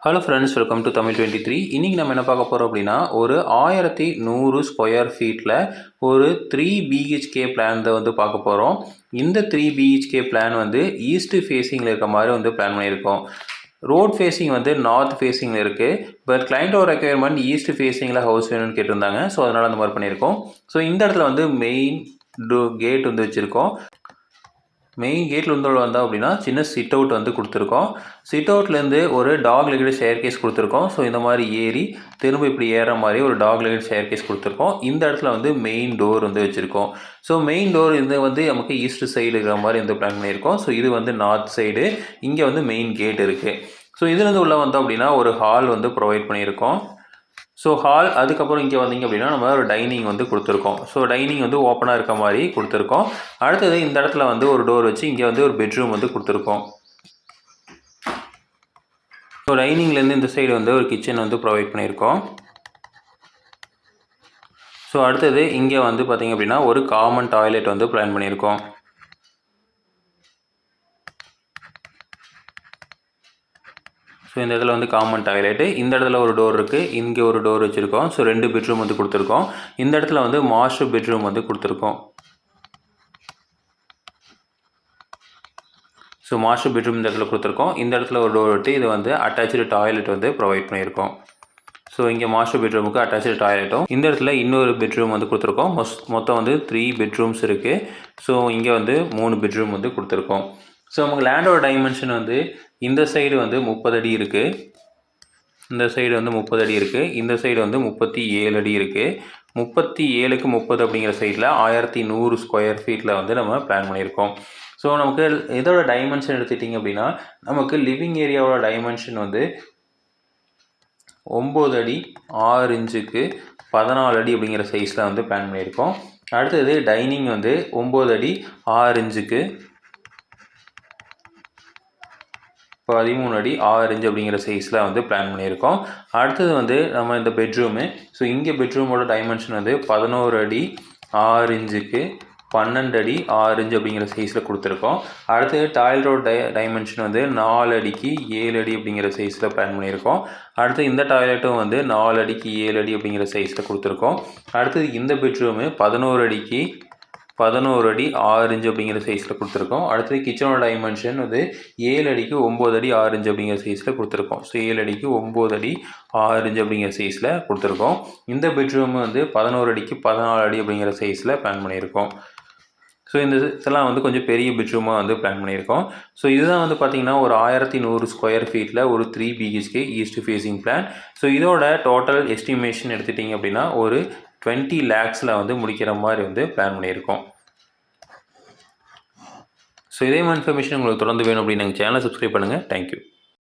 Hello friends, welcome to Tamil 23. இன்றைக்கி நம்ம என்ன பார்க்க போகிறோம் அப்படின்னா, ஒரு 1100 ஸ்கொயர் ஃபீட்டில் ஒரு 3 பிஹெச்கே பிளான் தான் வந்து பார்க்க போகிறோம். இந்த 3 பிஹெச்கே பிளான் வந்து ஈஸ்ட் ஃபேஸிங்கில் இருக்க மாதிரி வந்து பிளான் பண்ணியிருக்கோம். ரோட் ஃபேஸிங் வந்து நார்த் ஃபேஸிங்கில் இருக்குது. பட் கிளைண்ட்டோட ரெக்யர்மெண்ட் ஈஸ்ட் ஃபேஸிங்கில் ஹவுஸ் வேணும்னு கேட்டிருந்தாங்க. ஸோ அதனால் அந்த மாதிரி பண்ணியிருக்கோம். ஸோ இந்த இடத்துல வந்து மெயின் கேட் வந்து வச்சுருக்கோம். மெயின் கேட்டில் வந்து வந்தோம் அப்படின்னா சின்ன சிட் அவுட் வந்து கொடுத்துருக்கோம். சிட் அவுட்லேருந்து ஒரு டாக் லெக்கட் ஸ்டேர் கேஸ் கொடுத்துருக்கோம். ஸோ இந்த மாதிரி ஏறி திரும்ப இப்படி ஏற மாதிரி ஒரு டாக் லெக்கட் ஸ்டேர் கேஸ் கொடுத்துருக்கோம். இந்த இடத்துல வந்து மெயின் டோர் வந்து வச்சுருக்கோம். ஸோ மெயின் டோர் இது வந்து நமக்கு ஈஸ்ட் சைடு இருக்கிற மாதிரி வந்து பிளான் பண்ணியிருக்கோம். ஸோ இது வந்து நார்த் சைடு, இங்கே வந்து மெயின் கேட் இருக்குது. ஸோ இதுலேருந்து உள்ளே வந்தோம் அப்படின்னா ஒரு ஹால் வந்து ப்ரொவைட் பண்ணியிருக்கோம். ஸோ ஹால், அதுக்கப்புறம் இங்கே வந்தீங்க அப்படின்னா நம்ம ஒரு டைனிங் வந்து கொடுத்துருக்கோம். ஸோ டைனிங் வந்து ஓப்பனாக இருக்க மாதிரி கொடுத்துருக்கோம். அடுத்தது இந்த இடத்துல வந்து ஒரு டோர் வச்சு இங்கே வந்து ஒரு பெட்ரூம் வந்து கொடுத்துருக்கோம். ஸோ டைனிங்லேருந்து இந்த சைடு வந்து ஒரு கிச்சன் வந்து ப்ரொவைட் பண்ணியிருக்கோம். ஸோ அடுத்தது இங்கே வந்து பார்த்திங்க அப்படின்னா ஒரு காமன் டாய்லெட் வந்து பிளான் பண்ணியிருக்கோம். ஸோ இந்த இடத்துல வந்து காமன் டாய்லெட்டு, இந்த இடத்துல ஒரு டோர் இருக்குது, இங்கே ஒரு டோர் வச்சுருக்கோம். ஸோ 2 பெட்ரூம் வந்து கொடுத்துருக்கோம். இந்த இடத்துல வந்து மாஸ்டர் பெட்ரூம் வந்து கொடுத்துருக்கோம். ஸோ மாஸ்டர் பெட்ரூம் இந்த இடத்துல கொடுத்துருக்கோம். இந்த இடத்துல ஒரு டோர் விட்டு இது வந்து அட்டாச்சு டாய்லெட் வந்து ப்ரொவைட் பண்ணியிருக்கோம். ஸோ இங்கே மாஸ்டர் பெட்ரூமுக்கு அட்டாச்சு டாய்லெட்டும், இந்த இடத்துல இன்னொரு பெட்ரூம் வந்து கொடுத்துருக்கோம். மொத்தம் வந்து 3 பெட்ரூம்ஸ் இருக்குது. ஸோ இங்கே வந்து 3 பெட்ரூம் வந்து கொடுத்துருக்கோம். ஸோ நமக்கு லேண்டோட டைமென்ஷன் வந்து இந்த சைடு வந்து 30 அடி இருக்குது, இந்த சைடு வந்து 30 அடி இருக்குது, இந்த சைடு வந்து 37 அடி இருக்குது. 37க்கு 30 அப்படிங்கிற சைடில் 1100 ஸ்கொயர் ஃபீட்டில் வந்து நம்ம பிளான் பண்ணியிருக்கோம். ஸோ நமக்கு இதோட டைமென்ஷன் எடுத்துட்டிங்க அப்படின்னா நமக்கு லிவிங் ஏரியாவோட டைமென்ஷன் வந்து 9 அடி 6 இன்ச்சுக்கு 14 அடி அப்படிங்கிற சைஸில் வந்து பிளான் பண்ணியிருக்கோம். அடுத்தது டைனிங் வந்து 9 அடி 6 இன்ச்சுக்கு 13 அடி 6 இன்ச் அப்படிங்கிற சைஸில் வந்து பிளான் பண்ணியிருக்கோம். அடுத்தது வந்து நம்ம இந்த பெட்ரூமு, ஸோ இங்கே பெட்ரூமோட டைமென்ஷன் வந்து 11 அடி 6 இன்ச்சுக்கு 12 அடி 6 இன்ச் அப்படிங்கிற சைஸில் கொடுத்துருக்கோம். அடுத்தது டாய்லெட்டோட டைமென்ஷன் வந்து 4 அடிக்கு 7 அடி அப்படிங்கிற சைஸில் பிளான் பண்ணியிருக்கோம். அடுத்து இந்த டாய்லெட்டும் வந்து 4 அடிக்கு 7 அடி அப்படிங்கிற சைஸில் கொடுத்துருக்கோம். அடுத்தது இந்த பெட்ரூமு 11 அடிக்கு 11 அடி 6 இன்ச் அப்படிங்கிற சைஸில் கொடுத்துருக்கோம். அடுத்தது கிச்சனோட டைமென்ஷன் வந்து 7 அடிக்கு 9 அடி 6 இன்ச் அப்படிங்கிற சைஸில் கொடுத்துருக்கோம். ஸோ 7 அடிக்கு 9 அடி 6 இன்ச் அப்படிங்கிற சைஸில் கொடுத்துருக்கோம். இந்த பெட்ரூம் வந்து 11 அடிக்கு 14 அடி அப்படிங்கிற சைஸில் பிளான் பண்ணியிருக்கோம். ஸோ இந்த இதெல்லாம் வந்து கொஞ்சம் பெரிய பெட்ரூமாக வந்து பிளான் பண்ணியிருக்கோம். ஸோ இதுதான் வந்து பார்த்திங்கன்னா ஒரு 1100 ஸ்கொயர் ஃபீட்டில் ஒரு 3 BHK east facing plan. So இதோட டோட்டல் எஸ்டிமேஷன் எடுத்துட்டிங்க அப்படின்னா ஒரு 20 lakhஸில் வந்து முடிக்கிற மாதிரி வந்து பிளான் பண்ணியிருக்கோம். ஸோ இதே மாதிரி இன்ஃபர்மேஷன் உங்களுக்கு தொடர்ந்து வேணும் அப்படின்னு எங்கள் சேனலை சப்ஸ்கிரைப் பண்ணுங்கள். தேங்க்யூ.